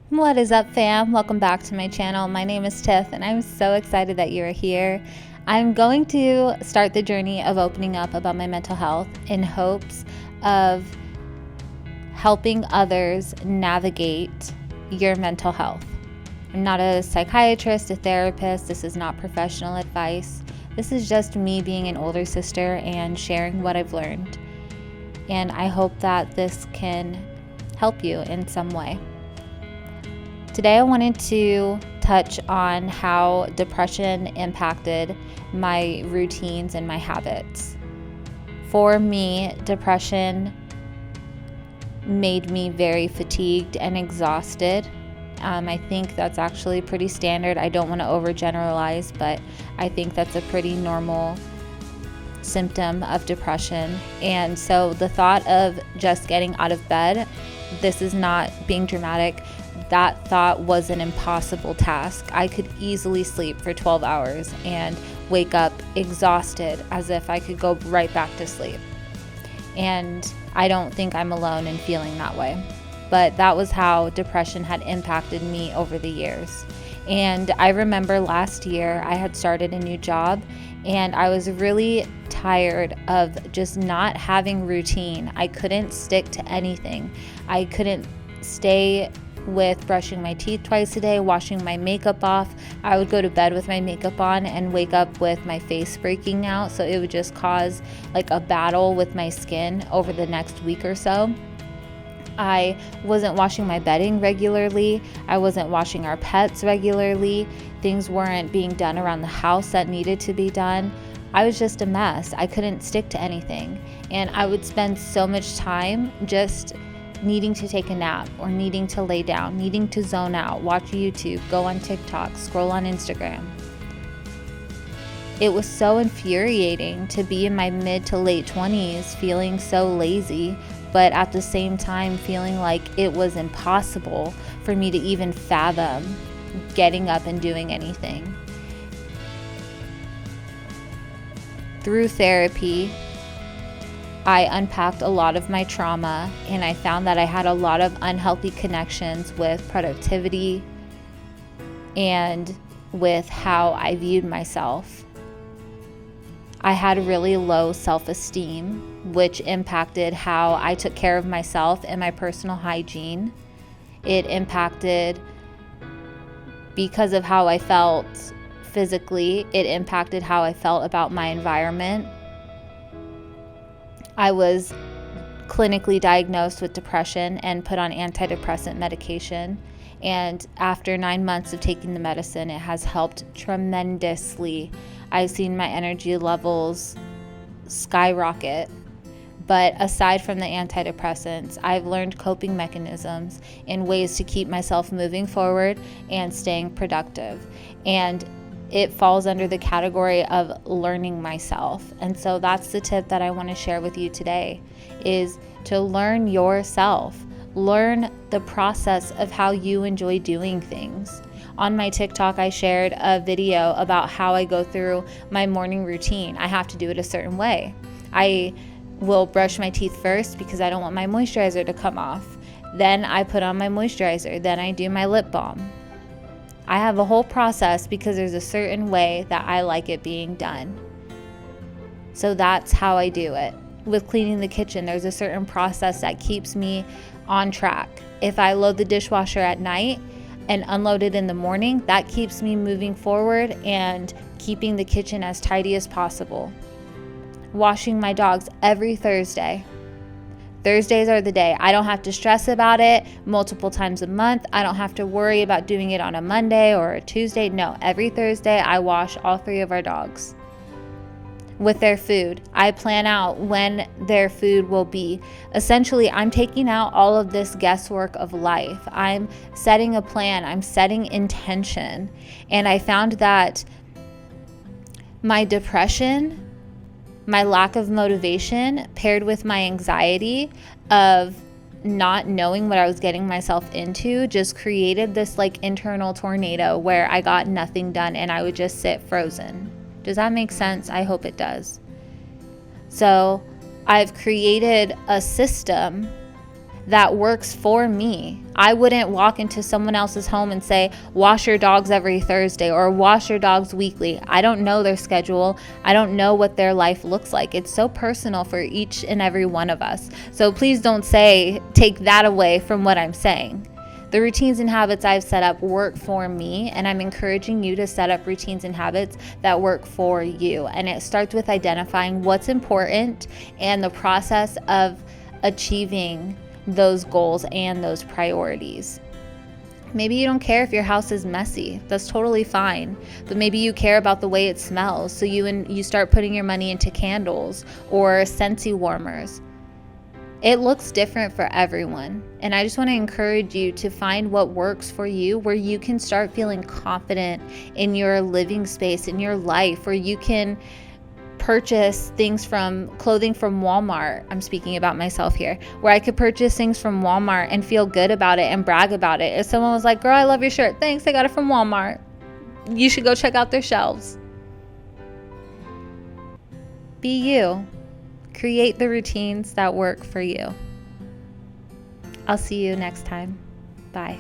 What is up, fam? Welcome back to my channel. My name is Tiff and I'm so excited that you're here. I'm going to start the journey of opening up about my mental health in hopes of helping others navigate your mental health. I'm not a psychiatrist, a therapist. This is not professional advice. This is just me being an older sister and sharing what I've learned. And I hope that this can help you in some way. Today I wanted to touch on how depression impacted my routines and my habits. For me, depression made me very fatigued and exhausted. I think that's actually pretty standard. I don't want to overgeneralize, but I think that's a pretty normal symptom of depression. And so the thought of just getting out of bed, this is not being dramatic, that thought was an impossible task. I could easily sleep for 12 hours and wake up exhausted as if I could go right back to sleep. And I don't think I'm alone in feeling that way. But that was how depression had impacted me over the years. And I remember last year I had started a new job and I was really tired of just not having routine. I couldn't stick to anything. I couldn't stay with brushing my teeth twice a day, washing my makeup off. I would go to bed with my makeup on and wake up with my face breaking out. So it would just cause like a battle with my skin over the next week or so. I wasn't washing my bedding regularly. I wasn't washing our pets regularly. Things weren't being done around the house that needed to be done. I was just a mess. I couldn't stick to anything. And I would spend so much time just needing to take a nap or needing to lay down, needing to zone out, watch YouTube, go on TikTok, scroll on Instagram. It was so infuriating to be in my mid to late 20s feeling so lazy, but at the same time feeling like it was impossible for me to even fathom getting up and doing anything. Through therapy, I unpacked a lot of my trauma and I found that I had a lot of unhealthy connections with productivity and with how I viewed myself. I had really low self-esteem, which impacted how I took care of myself and my personal hygiene. It impacted, because of how I felt physically, it impacted how I felt about my environment. I was clinically diagnosed with depression and put on antidepressant medication. And after 9 months of taking the medicine, it has helped tremendously. I've seen my energy levels skyrocket. But aside from the antidepressants, I've learned coping mechanisms and ways to keep myself moving forward and staying productive. And it falls under the category of learning myself. And so that's the tip that I want to share with you today, is to learn yourself. Learn the process of how you enjoy doing things. On my TikTok, I shared a video about how I go through my morning routine. I have to do it a certain way. I will brush my teeth first because I don't want my moisturizer to come off. Then I put on my moisturizer. Then I do my lip balm. I have a whole process because there's a certain way that I like it being done. So that's how I do it. With cleaning the kitchen, there's a certain process that keeps me on track. If I load the dishwasher at night and unload it in the morning, that keeps me moving forward and keeping the kitchen as tidy as possible. Washing my dogs every Thursday. Thursdays are the day. I don't have to stress about it multiple times a month. I don't have to worry about doing it on a Monday or a Tuesday. No, every Thursday I wash all 3 of our dogs. With their food, I plan out when their food will be. Essentially, I'm taking out all of this guesswork of life. I'm setting a plan. I'm setting intention. And I found that my depression, my lack of motivation, paired with my anxiety of not knowing what I was getting myself into, just created this like internal tornado where I got nothing done and I would just sit frozen. Does that make sense? I hope it does. So I've created a system that works for me. I wouldn't walk into someone else's home and say, wash your dogs every Thursday or wash your dogs weekly. I don't know their schedule. I don't know what their life looks like. It's so personal for each and every one of us. So please don't take that away from what I'm saying. The routines and habits I've set up work for me, and I'm encouraging you to set up routines and habits that work for you. And it starts with identifying what's important and the process of achieving those goals and those priorities. Maybe you don't care if your house is messy. That's totally fine. But maybe you care about the way it smells. So you start putting your money into candles or Scentsy warmers. It looks different for everyone. And I just want to encourage you to find what works for you, where you can start feeling confident in your living space, in your life, where you can purchase clothing from Walmart. I'm speaking about myself here, where I could purchase things from Walmart and feel good about it and brag about it. If someone was like, girl, I love your shirt. Thanks, I got it from Walmart. You should go check out their shelves. Be you. Create the routines that work for you. I'll see you next time. Bye.